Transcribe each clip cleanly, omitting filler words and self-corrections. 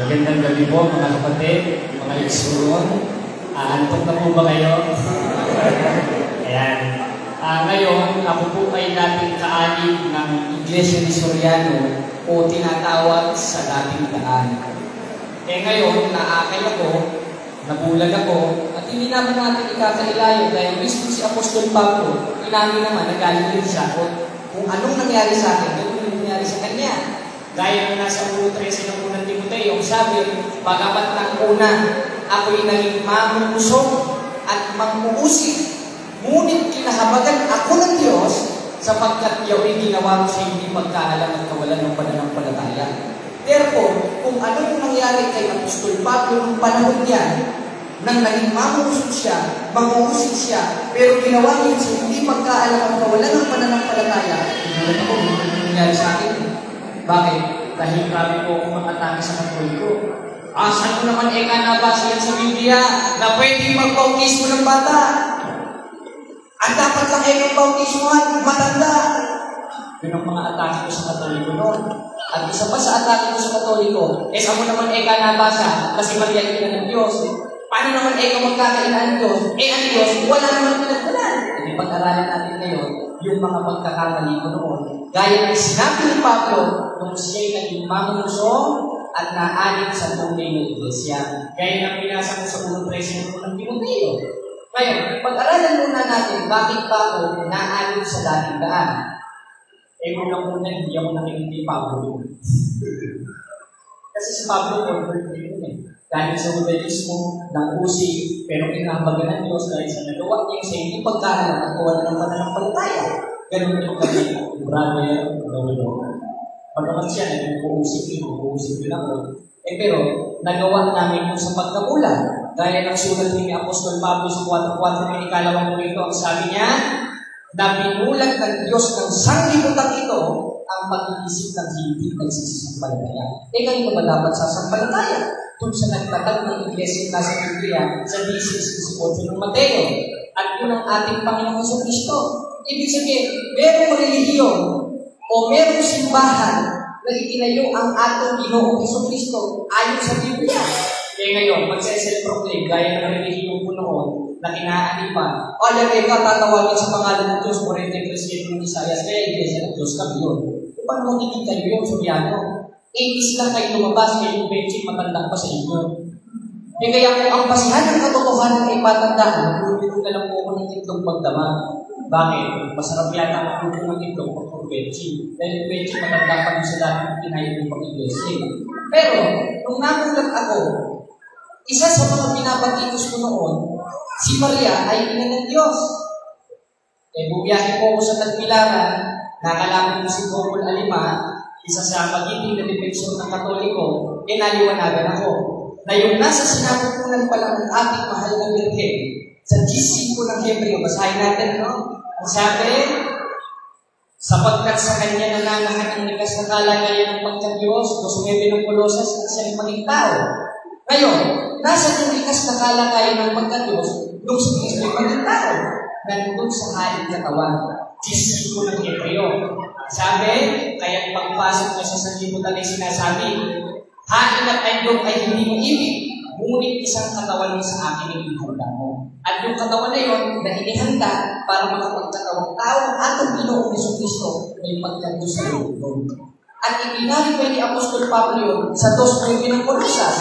Magandang gabi po mga kapatid, mga iksuron. Antok na po ba kayo? Ayan. Ngayon, ako po ay dating kaanig ng Iglesia ni Soriano o tinatawag sa dating daan. Ngayon, naakay ako, nabulag ako, at hindi naman natin ikakailayo dahil mismo si Apostol Pablo, inamin naman, nagaling din siya kung anong nangyari sa akin, ganun yung nangyari sa kanya. Gaya ng nasa 1:13 ng unang Timoteo, sabi, bagamat ng una, ako'y naging mamumusok at mamuusik, ngunit kinahabagan ako ng Diyos sapagkat yao'y ginawa ko sa hindi pagkaalam at kawalan ng pananampalataya. Therefore, kung ano yung nangyari kay Apostol Pablo ng panahon niya, nang naging mamuusik siya, mamuusik siya, pero ginawa niya sa hindi pagkaalam at kawalan ng pananampalataya, hindi ko nangyari sa akin. Bakit? Dahil grabe po akong mag-atake sa Katoliko. Saan ko naman nabasa yan sa Biblia na pwede mag-bautismo ng bata? Ang dapat lang mag-bautismohan, matanda. Yun ang mga atake ko sa Katoliko noon. At isa pa sa atake ko sa Katoliko, saan mo naman nabasa kasi Maria ina ng Diyos. Paano naman magkakailan ng Diyos? Ang Diyos, wala naman pinagkulan. Hindi pag-aralan natin ngayon yung mga pagkakamali ko noon. Gaya ng sinabi ni Pablo nung siya'y naging mamumusong at naanin sa tunay ng Iglesia. Gaya ng pinasa ko sa 1:13 ng Timoteo. Ngayon, pag-aralan muna natin bakit pa ako naanin sa dating daan. Muna hindi ako nakikinig Pablo doon. Kasi si Pablo, convert din yun Dahil sa judaismo, ng usig, pero kinahabagan ng Diyos dahil sa nagawa niya sa hindi pagkaalam at kawalan ng pananampalataya. Ganun yung kami, brother, gawin. Pagkaman siya, naging puusig din ako. Pero, nagawa namin yung sa pagkakulang. Gaya ng sulat ni Apostol Pablo sa 4:4 ng ikalawang ito, ang sabi niya, na binulag ng Diyos ng sanglibutan ito ang pag-iisip ng hindi nagsisampalataya. Ngayon ba dapat sasampalataya? Kung sa nagtatag ng Iglesia na sa Biblia sa 16:18 ng Mateo. At yun ang ating Panginoon sa Kristo. Ibig sabihin, merong relihiyon o merong simbahan na itinayo ang atong Ginoong Jesucristo ayon sa Biblia. Ngayon, magse-self-proclaim gaya ng relihiyon ko noon na kinaanipan. Ka tatawagin sa pangalan ng Diyos, 43 ng Isaias, kaya Iglesia ng Diyos kami yun. Paano magiging kayo yun, Soriano? 80s lang kayo lumabas, kayo yung benching matandang pa sa inyo. Kaya kung ang basihan ng katotohanan ay patandaan, magluto na lang po ako ng itlog magdamag. Bakit? Masarap yata magluto ng itlog pag benching. Dahil yung benching matanda pa sa dati kinayin ng pag-iglesia. Pero, nung namulat ako, isa sa mga pinabatikos ko noon, si Maria ay ina ng Diyos. Bumiyahe po ako sa Tagbilaran, nakalaman ko si Gomol Alima, isa sa magiting na defensyon ng Katoliko, naliwanagan ako na yung nasa sinapupunan pa lang ng ating mahal na Birhen, sa G5 ng Hebreo, basahin natin, no? Ang sabi, sapagkat sa kanya nananahan ang likas na kalagayan ng pagka-Diyos, gusto ng Kolosas at siyang maging tao. Ngayon, nasa yung likas na kalagayan ng pagka-Diyos, nung sa Kristo'y maging tao, nandun sa haling katawan, G5 ng Hebreo. Sabi, kaya pagpasok mo sa sanlibutan ay sinasabi, hain at ayog ay hindi mo ibig, ngunit isang katawan sa akin ang ihanda mo. At yung katawan na yun, na inihanda para makapagkatawang tao ang atong Ginoong Jesucristo may pagkanto sa loob. At ibinari pa ni Apostol Pablo yun sa 2:9 ng Kolosas,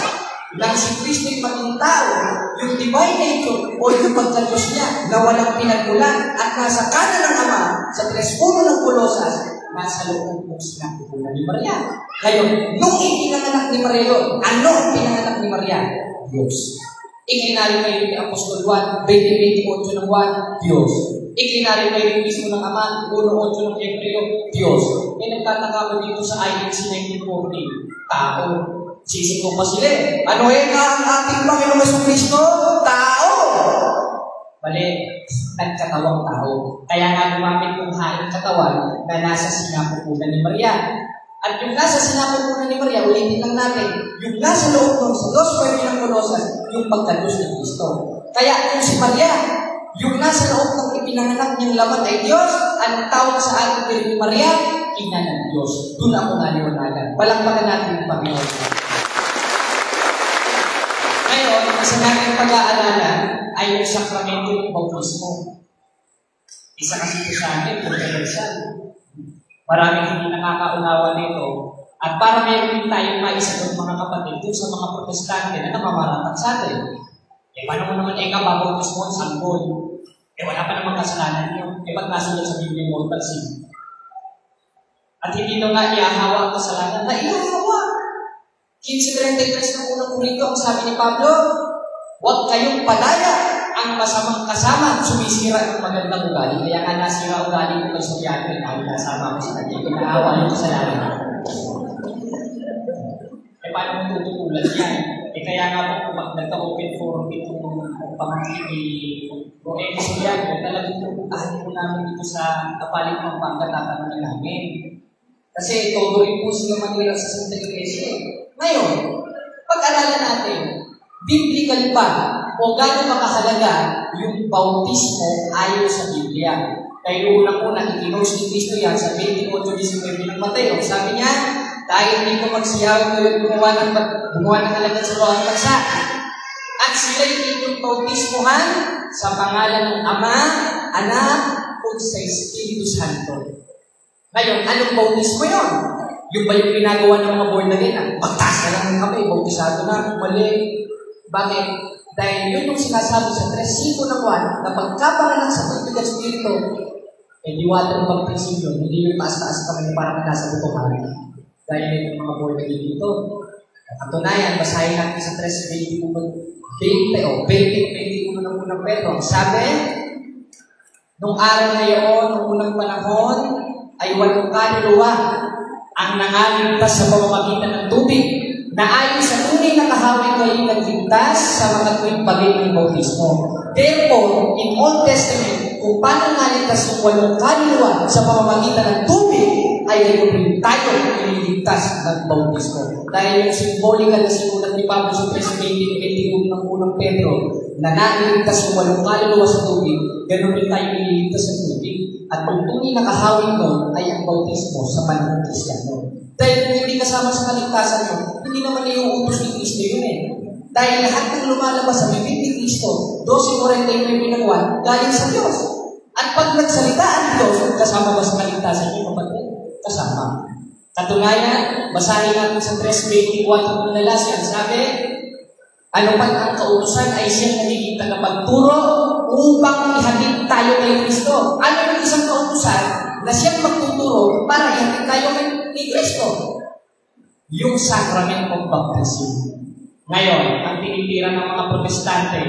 nang si Kristo'y maging tao, yung divine nature o yung pagkantos niya na walang pinagmulan at nasa kanan ng Ama sa 3:1 ng Kolosas, nasa loob ng sinapupunan ni Maria. Ngayon, nung ipinanganak ni Maria yun, ano ang pinanganak ni Maria? Diyos. Ikinari kayo ni Apostol Juan, 20:28 ng Juan, Diyos. Ikinari kayo mismo ng Ama, 1:8 ng Hebreo, Diyos. Nagtataka mo dito sa INC 1940, tao. Sisiko pa sila Ano nga ang ating Panginoong Jesucristo? Tao! Bali, nagkatawang tao. Kaya nga gumamit yung haing katawan na nasa sinapupunan ni Maria. At yung nasa sinapupunan ni Maria, ulitin lang natin, yung nasa loob ng sa 2:9 ng Kolosas, yung pagkados ng Kristo. Kaya kung si Maria, yung nasa loob ng ipinanganak niyang laman ay Diyos, ang tawag sa ating ni Maria, ina ng Diyos. Doon ako naliwanagan. Palakpakan natin yung Panginoon. ang isa natin pag-aalala ay yung sakramento ng bautismo. Isa kasi ito sa atin, kontrobersyal. Maraming hindi nakakaunawa nito. At para meron din tayong maisagot mga kapatid dun sa mga protestante na namamarapat sa atin. Paano mo naman babautismo ang sanggol? Wala pa namang kasalanan yun. Ba't nasulat sa Biblia mortal sin? At hindi na nga iahawa ang kasalanan na iahawa. 15:33 ng unang Korinto, ang sabi ni Pablo, huwag kayong padaya. Ang masamang kasama, sumisira ng magandang ugali. Kaya nga nasira ugali ko kay Soriano, dahil nasama ko sa kanya. Pinaawa yung kasalanan. Paano mo tututulan yan? Kaya nga po, nagka-open forum itong pamangkin ni Roel Soriano, talagang pupuntahan po namin dito sa kapalit ng pangkatatanong namin. Kasi tutuloy po sila Manila sa Santa Iglesia. Ngayon, pag-alala natin, biblical ba o gano'n makahalaga yung bautismo ayon sa Biblia? Kaya unang-una, itinose ni Cristo yan sa 28:19 ng Mateo. Sabi niya, dahil hindi ko magsiyawin ko yung gumawa ng alagad sa bawat bansa. At sila'y inyong bautismohan sa pangalan ng Ama, Anak, at sa Espiritu Santo. Ngayon, anong bautismo yun? Yung ba yung ginagawa ng mga born again? Pagtas na lang ng kamay, bautisado na, mali. Bakit? Dahil yun yung sinasabi sa 3:5 ng Juan, na pagkapanganak sa tubig at Espiritu, di water baptism yun, hindi yung taas-taas kamay parang nasa butuhan. Dahil yung mga born again dito. Katunayan, basahin natin sa 3:21 ng unang Pedro. Sabi, nung araw na yun, nung unang panahon, ay 8 kaluluwa ang nangaligtas sa pamamagitan ng tubig na ayon sa tunay na kahawig ay nagligtas sa mga tuwing bagay ng bautismo. Therefore, in Old Testament, kung paano naligtas yung 8 kaluluwa sa pamamagitan ng tubig, ay rin tayo ililigtas ng bautismo. Dahil yung symbolikal na sinulat ni Pablo sa 3:21 ng unang Pedro, na naligtas yung 8 kaluluwa sa tubig, ganoon rin tayo ililigtas sa tubig. At kung tunay na kahawig nun ay ang bautismo sa panahon ng Kristiyano. Dahil kung hindi kasama sa kaligtasan yun, hindi naman iuutos ni Kristo yun Dahil lahat ng lumalabas sa bibig ni Kristo, 12:41 galing sa Diyos. At pag nagsalita ang Diyos, kasama ba sa kaligtasan yun, kapatid? Kasama. Katunayan, basahin natin sa 3:21 ng Galatian, sabi, ano man ang kautusan ay siyang nagiging tagapagturo upang ihatid tayo kay Kristo. Ano yung isang kautusan na siyang magtuturo para ihatid tayo kay Kristo? Yung sacrament of baptism. Ngayon, ang tinitira ng mga protestante,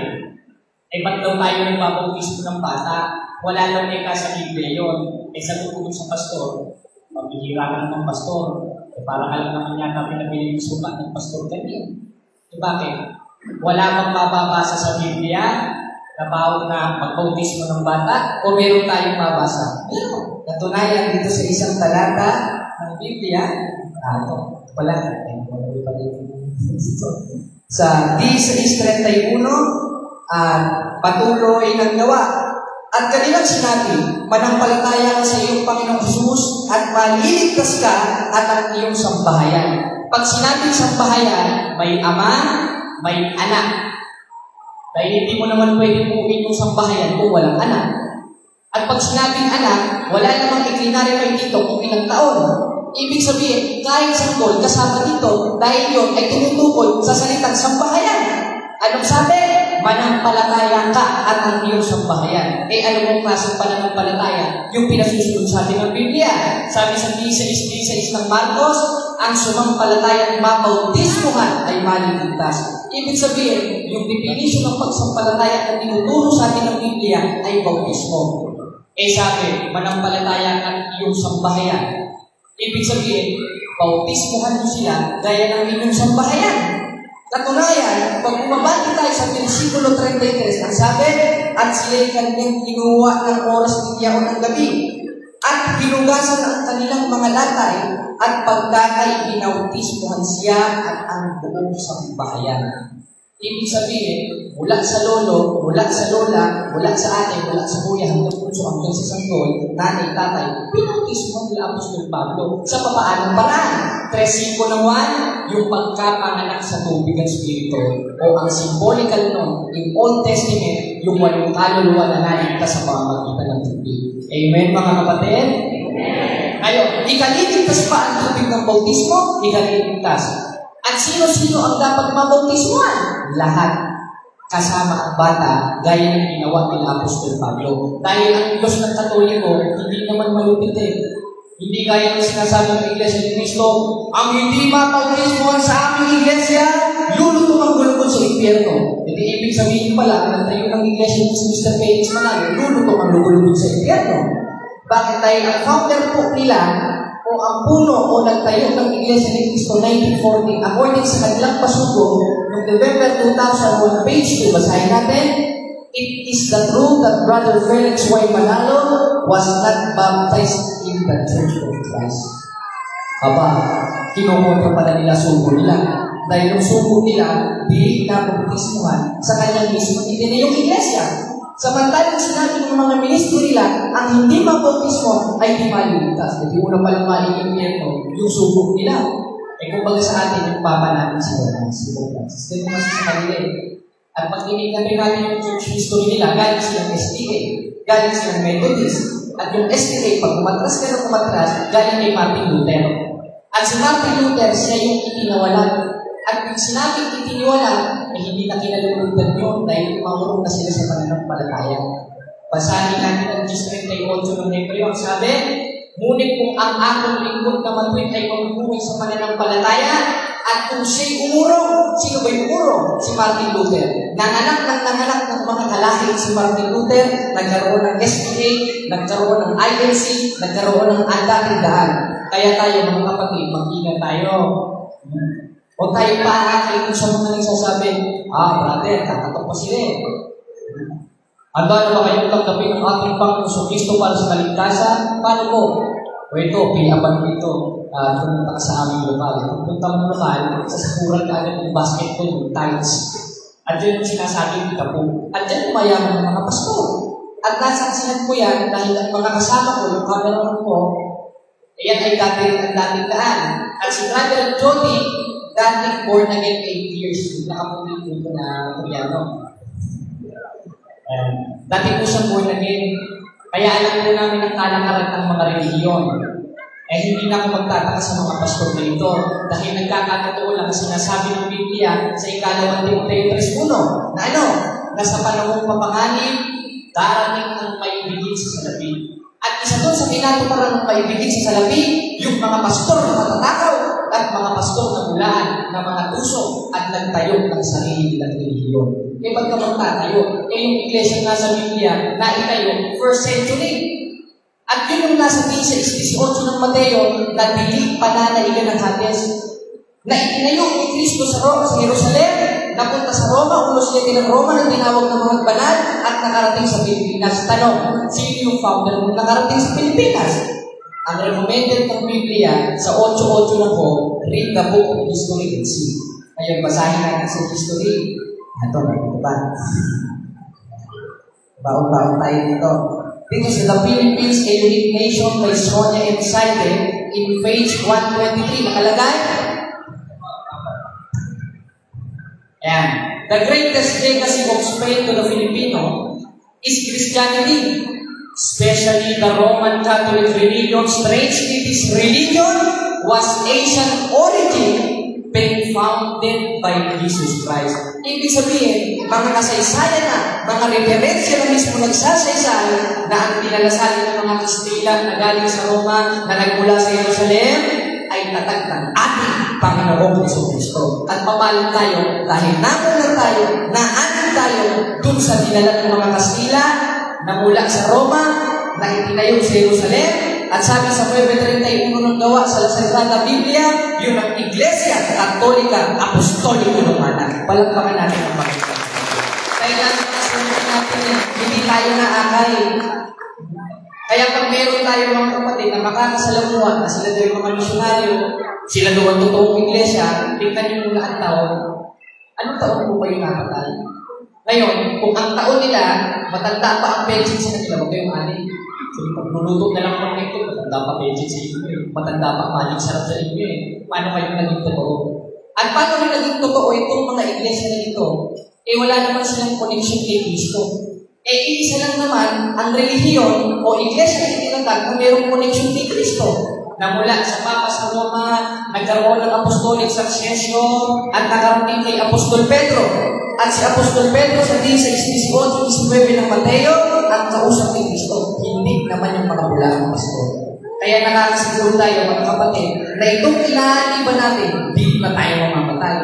ba't daw tayo nagbabautismo ng bata? Wala lang sa Biblia yun. Sabi ko sa pastor, pagbihira ka ng pastor, para ka lang naman yata pinabili yung suka ng pastor kanina. Bakit? Wala bang mababasa sa Biblia na magbautismo ng bata o meron tayong mabasa? Meron. Katunayan dito sa isang talata ng Biblia, sa 16:31, patuloy ng gawa. At kanilang sinabi, manampalataya ka sa iyong Panginoong Jesus at maliligtas ka at ang iyong sambahayan. Pag sinabing sambahayan, may ama, may anak. Dahil hindi mo naman pwede buuin yung sambahayan kung walang anak. At pag sinabing anak, wala namang i-clarify dito kung ilang taon. Ibig sabihin, kahit sanggol, kasama dito, dahil yun ay tumutukol sa salitang sambahayan. Anong sabi? Manampalataya ka at ang iyong sambahayan. Ano mong klaseng pananampalataya? Yung pinasusunod sa atin ng Biblia. Sabi sa 16:16 ng Marcos, ang sumampalataya ng mabautismuhan ay maliligtas. Ibig sabihin, yung definition ng pagsampalataya na tinuturo sa atin ng Biblia ay bautismo. Sabi, manampalataya ka at iyong sambahayan. Ibig sabihin, bautismuhan mo sila gaya ng inyong sambahayan. Katunayan, pag bumabati tayo sa versikulo 33, ang sabi, at sila'y kanyang kinuha ng oras ng yaon ng gabi, at binugasan ang kanilang mga latay, at pagkakay binautismuhan siya at ang buong sambahayan. Ibig sabihin, mula sa lolo, mula sa lola, mula sa ate, mula sa kuya, hanggang puso, hanggang sa sanggol, nanay, tatay, pinautismo nila Apostol Pablo sa papaanong paraan. 3:5 naman, yung pagkapanganak sa tubig at spirito, o ang symbolical nun, in Old Testament, yung walong kaluluwa na naligtas sa pamamagitan ng tubig. Amen, mga kapatid? Ngayon, ikaliligtas pa ang tubig ng bautismo, ikaliligtas. At sino-sino ang dapat mabautismuhan? Lahat. Kasama ang bata, gaya ng ginawa ni Apostol Pablo. Dahil ang Diyos ng Katoliko, hindi naman malupit eh. Hindi gaya ng sinasabi ng Iglesia ni Cristo, ang hindi mabautismuhan sa aming Iglesia, lulutong ang gulugod sa impyerno. Hindi ibig sabihin pala, ang tayo ng Iglesia ni Mr. Felix Manalo, lulutong ang gulugod sa impyerno. Bakit? Dahil ang founder po nila, o ang puno o nagtayo ng Iglesia ni Cristo 1940, according sa kanilang pasugo, noong November 2001, page 2, basahin natin, it is the truth that Brother Felix Y. Manalo was not baptized in the Church of Christ. Aba, kinukontra pala nila sugo nila. Dahil yung sugo nila, di pinabautismuhan sa kanyang mismo itinayong Iglesia. Samantalang sinabi ng mga ministro nila, ang hindi mabautismo ay di maliligtas. Hindi una palang maliligtas yung sugo nila. Kumbaga sa atin, yung papa natin si Francis. Kasi kasi sa kanila. At pag inikan rin natin yung church history nila, galing silang SDA, galing silang Methodist. At yung SDA, pag kumatras ka na kumatras, galing kay Martin Luther. At si Martin Luther, siya yung itinawalan. At pag sinabing itiniwalan, eh hindi na kinalulutan yun dahil mamurong na sila sa pananampalataya. Basahin natin ang 10:38 ng Hebreo. Ang sabi, ngunit kung ang akong lingkod na matuwid ay mamubuhay sa pananampalataya, at kung siya'y umurong, sino ba'y umurong? Si Martin Luther. Nanganak ng mga kalahi si Martin Luther, nagkaroon ng SDA, nagkaroon ng INC, nagkaroon ng andating-daan. Kaya tayo mga kapatid, mag-ingat tayo. O tayo paakay sa mga nagsasabi, brother, kakatok pa sila eh. Handa na ba kayong tanggapin ang ating Panginoon Kristo para sa kaligtasan? Paano po? O ito, pilaban mo ito. Pumunta ka sa aming lokal. Pumunta mo lokal, sasakuran ka agad ng basketball, ng tiles. At yun yung sinasabi kita po. At yan mayaman ng mga pastor. At nasaksihan ko yan dahil ang mga kasama ko, yung kameraman ko, yan ay dating daan. At si Brother Jody, dating born again 8 years, nakapunin ko na Koreano. Dati po siya born again. Kaya alam po namin ang kalakaran ng mga relihiyon. Hindi na ako magtataka sa mga pastor na ito. Dahil nagkakatotoo lang sinasabi ng Biblia sa ikalawang Timoteo 3:1 na nasa panahong papanganib, darating ang maibigin sa salapi. At isa doon sa pinatuparan ng maibigin sa salapi, yung mga pastor na matatakaw at mga pastor na mulaan ng mga tuso at nagtayo ng sarili nilang relihiyon. Ba't ka magtatayo? Yung iglesia nga sa Biblia na itayo, 1st century. At yun yung nasa 15:18 ng Mateo na dilig pananaligan ng Hades. Na itinayo ni Cristo sa Jerusalem, napunta sa Roma, ulos niya ng Roma na tinawag ng mga banal at nakarating sa Pilipinas. Tanong, sino yung founder ng nakarating sa Pilipinas? Ang recommended ng Biblia sa 8:8 na po, read the book of history and see. Ngayon, basahin natin sa history. Ito ba? Baon-baon tayo dito. Dito sa The Philippines, a unique nation by Sonia and Saide in page 123. Nakalagay? Ayan. The greatest legacy of Spain to the Filipino is Christianity, especially the Roman Catholic religion. Strangely, this religion was Asian origin, being founded by Jesus Christ. Ibig sabihin, mga kasaysayan na, mga referensya na mismo nagsasaysay na ang dinalasalan ng mga Kastila na galing sa Roma, na nagmula sa Jerusalem, ay tatag ng ating Panginoong Jesucristo. At papalang tayo, dahil namulan tayo, naanin tayo dun sa dinala ng mga Kastila, na mula sa Roma, na itinayo sa Jerusalem, at sabi sa 9:31 ng gawa sa Sagrada Biblia, yun ang Iglesia Katolika Apostolika Romana. Palagpakan natin ang Panginoon. Kaya natin hindi tayo naakay. Kaya pag meron tayo mga kapatid na makakasalamuhan na sila daw mga misyonaryo, sila daw ang totoong Iglesia, tingnan nyo muna ang tao. Ano taon po kayo napatay? Ngayon, kung ang taon nila, matanda pa ang pension sa kanila, huwag kayong ani. So, pag nuluto na lang ng ito, matanda pa pension sa inyo eh. Matanda pa maling sarap sa inyo eh. Paano kayo naging totoo? At paano rin naging totoo itong mga iglesia na ito? Eh wala naman silang connection kay Kristo. Eh isa lang naman ang relihiyon o iglesia na itinatag na mayroong connection kay Kristo. Na mula sa Papa sa Roma, nagkaroon ng apostolic succession at nakarating kay Apostol Pedro. At si Apostol Pedro sa 16:18-19 ng Mateo ang kausap ni Kristo. Hindi naman yung mga bulaang pastor. Kaya nakakasiguro tayo mga kapatid na itong inaaniba natin, hindi na tayo mamamatay.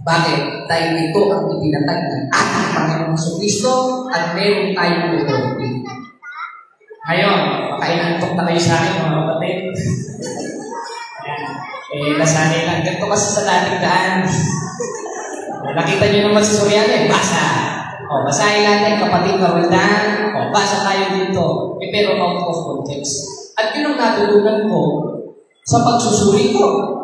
Bakit? Dahil ito ang ipinatag ng ating Panginoong Kristo at meron tayong authority. Ngayon, makainantok na kayo sa akin mga kapatid. Nasanay lang. Ganito kasi sa dating daan. Nakita nyo naman si Soriano eh, basa. Basahin natin kapatid na Roldan. Basa tayo dito. Pero out of context. At yun ang natulungan ko sa pagsusuri ko.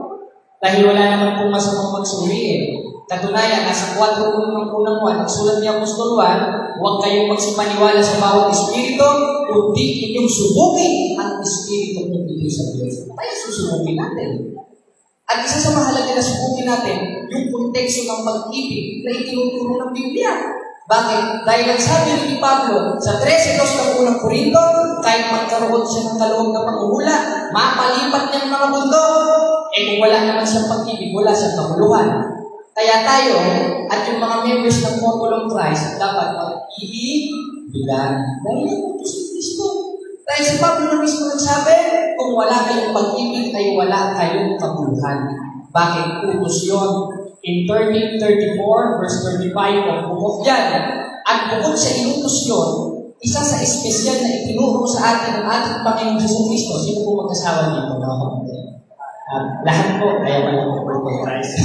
Dahil wala naman pong masamang magsuri eh. Katunayan, nasa 4 ng unang 1, nagsulat niya Apostol 1, huwag kayong magsipaniwala sa bawat espiritu, kundi inyong subukin ang espiritu ng Diyos sa Diyos. Tayo susubukin natin. At isa sa mahalaga na subukin natin, yung konteksto ng pag-ibig na itinuturo ng Biblia. Bakit? Dahil ang sabi ni Pablo sa 13:2 ng unang Korinto, kahit magkaroon siya ng kaloob na panguhula, mapalipat niya ang mga bundok. Kung wala naman siyang pag-ibig, wala siyang kamuluhan. Kaya tayo, at yung mga members ng Corpo ng Christ, dapat mag-ibigan. Dahil yung si Kristo. Dahil si Pablo na mismo nagsabi, kung wala kayong pag-ibig, ay wala kayong kamuluhan. Bakit? Utos yun. In 13:34, verse 35 of Book of John. At bukod sa inutos yun, isa sa espesyal na itinuro sa atin ng ating Panginoong Jesucristo. Sino po mag-asawa dito? Lahat po, kaya wala po Corpo ng Christ.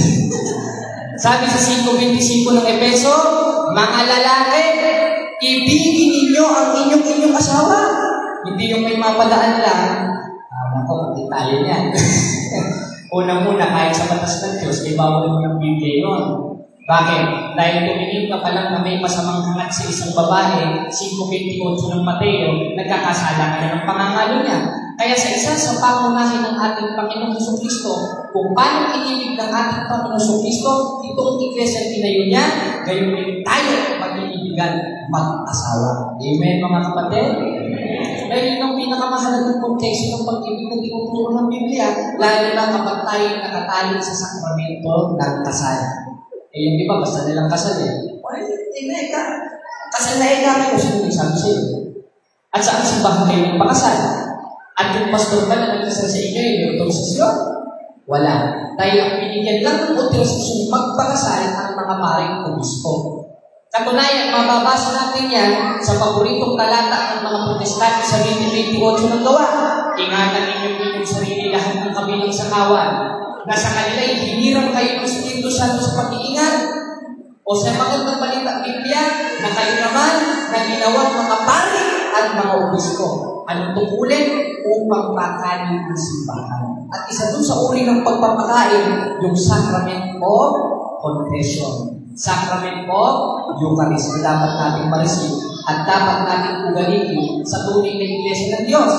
Sabi sa 5:25 ng Efeso, mga lalaki, ibigin ninyo ang inyong asawa. Hindi yung may mapadaan lang. Nako, hindi tayo niyan. Unang-una, kahit sa batas ng Diyos, may bawal mo ng Biblia yun. Bakit? Dahil tumingin ka pa lang na may masamang hangat sa isang babae, 5:28 ng Mateo, nagkakasala ka na ng pangangalo niya. Kaya sa isa sa pangunahin ng ating Panginoong Jesucristo, kung paano inibig ng ating Panginoong Jesucristo, itong iglesia tinayo niya, gayon din tayo mag-iibigan mag-asawa. Amen, mga kapatid? Dahil yun ang pinakamahalagang konteksto ng pag-ibig na tinuturo ng Biblia, lalo na kapag tayo nakatali sa sakramento ng kasal. Yung di ba, basta nilang kasal eh. Kasal na kayo, sino yung sabi sa'yo? At saan simbahan kayo ng pakasal? At yung pastor ba na nagkasal sa inyo, yung autorisasyon? Wala. Dahil ang binigyan lang ng autorisasyon magpakasal ang mga paring obispo. Katunayan, mababasa natin yan sa paboritong talata ng mga protestante sa 20:28 ng Gawa. Ingatan ninyo inyong sarili lahat ng kabilang sakawan, na sa kanila'y hinirang kayo ng Espiritu Santo sa pag-iingat. O sa magandang balita Biblia, na kayo naman na ginawang mga pari at mga obispo. Anong tungkulin? Upang pakanin ang simbahan. At isa dun sa uri ng pagpapakain, yung sacrament of confession. Sacrament of Eucharist na dapat natin ma-receive at dapat natin ugaliin sa tunay na iglesia ng Diyos.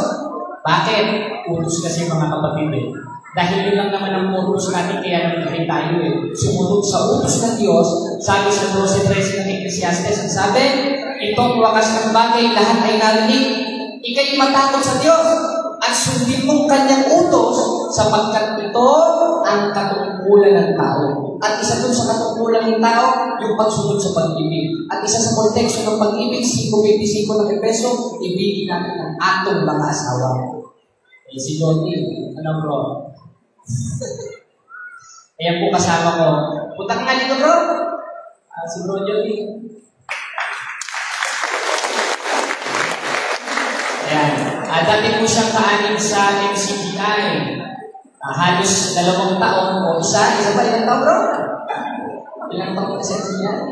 Bakit? Utos kasi mga kapatid eh. Dahil yun lang naman ang utos natin, kaya naman tayo eh. Sumunod sa utos ng Diyos, sabi sa 12:13 ng Ecclesiastes, ang sabi, itong wakas ng bagay, lahat ay narinig. Ika'y matakot sa Diyos at sundin mong kanyang utos sapagkat ito ang katungkulan ng tao. At isa dun sa katungkulan ng tao, yung pagsunod sa pag-ibig. At isa sa konteksto ng pag-ibig, 5:25 ng Efeso, ibigin natin ang atong mga asawa. Eh, si Johnny, ano bro? Ayan po kasama ko. Punta ka nga dito bro. Si bro Johnny. Ayan. Dati po siyang kaanin sa MCGI. Halos 2 taon o isa ba? Ilang taon bro? Ilang taon na sa MCGI?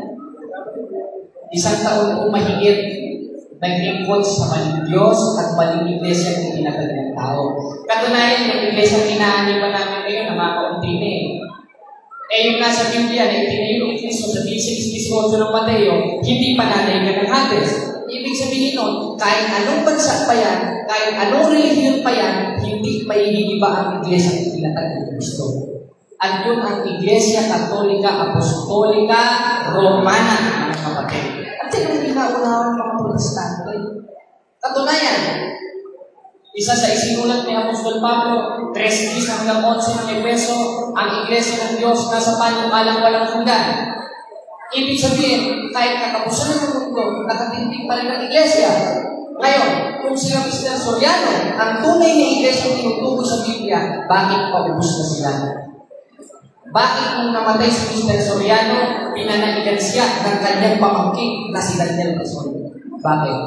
1 taon po mahigit nag-import sa maling Diyos at maling iglesia ng tinatag ng tao. Katunayan, yung iglesia kinaaniba namin ngayon, namakaunti na eh. Eh yung nasa Biblia na itinayo, 16:18 ng Mateo, hindi pananay ka ng Hades. Ibig sabihin nun, kahit anong bansa pa yan, kahit anong relihiyon pa yan, hindi maihigiba ang Iglesia ng Ilatag ng Kristo. At yun ang Iglesia Katolika, Apostolika, Romana, mga kapatid. At yun ang pinaunawan ng mga Protestante. Katunayan, isa sa isinulat ni Apostol Pablo, 3:10 hanggang 11 ng Efeso, ang Iglesia ng Diyos nasa panukalang walang hanggan. Ibig sabihin, kahit katapusan ng mundo, nakatindig pa rin ang Iglesia. Ngayon, kung sila Mr. Soriano, ang tunay na Iglesia tinutukoy sa Biblia, bakit paubos na sila? Bakit nung namatay si Mr. Soriano, pinananigan siya ng kanyang pamangkin na si Daniel Quezon? Bakit?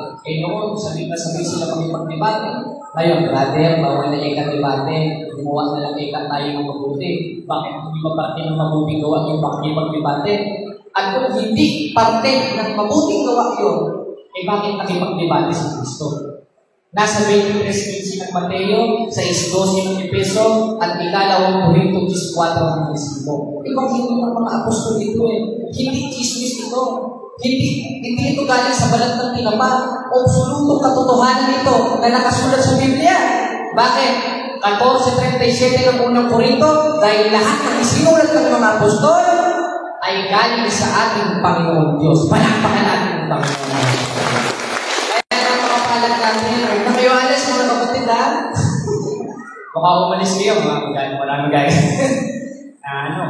Noon, sabi sila kami pagdebate. Ngayon, brother, bawal na ikatibate. Gumawa na lang ikat tayo ng mabuti. Bakit hindi ba parte ng mabuting gawa yung pakipagdebate? At kung hindi parte ng mabuting gawa yun, bakit nakipagdebate si Kristo? Nasa 23:15 ng Mateo, 6:12 ng Efeso, at 2 Korintios 4 hanggang 5. Ibang hindi ng mga apostol ito Hindi chismis ito. Hindi ito galing sa balat ng tinapa. Absolutong katotohanan ito na nakasulat sa Biblia. Bakit? 14:37 ng unang Korinto, dahil lahat ng isinulat ng mga apostol ay galing sa ating Panginoon Diyos. Palakpakan natin ang Panginoon. Kaya nga mga palag natin, huwag na kayo alas mga kapatid ha. Baka umalis kayo, maraming gaya.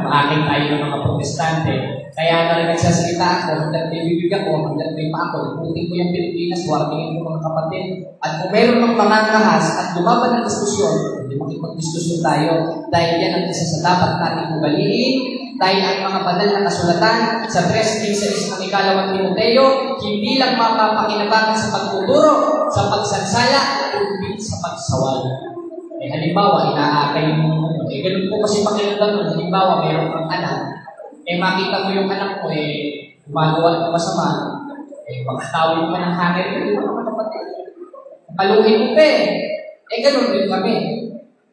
Maaking tayo ng mga Protestante. Kaya na rin nagsasalita ako, hanggang bibigyan ko, hanggang may pa ako. Puting ko yung Pilipinas, warningin ko mga kapatid. At kung meron ng mangangahas at lumaban ng diskusyon, hindi makipag-diskusyon tayo. Dahil yan ang isa sa dapat natin ugaliin. Dahil ang mga banal na kasulatan sa 3:16 ng ikalawang Timoteo, hindi lang mapapakinabangan sa pagtuturo, sa pagsansala, kundi sa pagsawal. Halimbawa, inaakay mo, ganun po kasi pakiramdam nun. Halimbawa, mayroon kang anak, makita mo yung anak mo, gumagawa ng masama, makatawin mo ng hanger, di ba naman kapatid? Paluhin mo pa ganun din kami.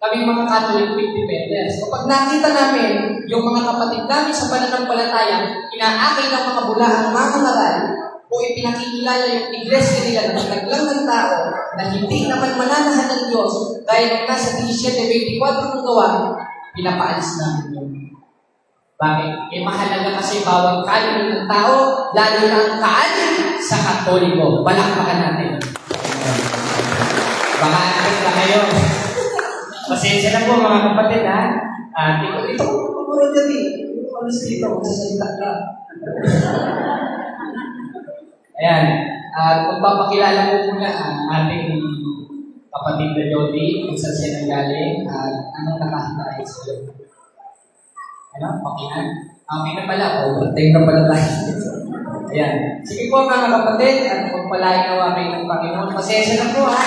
Kami mga Catholic faith defenders. Kapag nakita namin yung mga kapatid namin sa pananampalataya, inaakay ng mga bulaang mga ngaral, o ipinakikilala yung iglesia nila na naglang ng tao na hindi naman mananahan ng Diyos dahil nasa 17:24 ng gawa, pinapaalis namin yun. Bakit? Mahalaga kasi bawat kanin ng tao, lalo na ang kanin sa Katoliko. Balakpakan natin. Baka natin na kayo. Pasensya na po mga kapatid ha. Ito ko pagpapuro dyan Alis dito, magsasalita ka. Ayan. Magpapakilala ko muna ang ating kapatid na Jody, kung saan siya nanggaling, at anong nakahintay sa iyo. Okay na? Okay na pala. Birthday na pala tayo. Ayan. Sige po mga kapatid, at pagpalain nawa kayo ng Panginoon. Pasensya na po ha.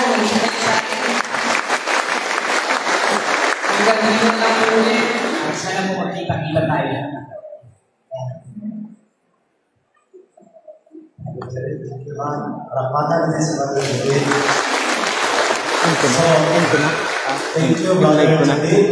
Hanggang dito lang po ulit. Sana po magkita-kita tayo. Thank you, Brother David.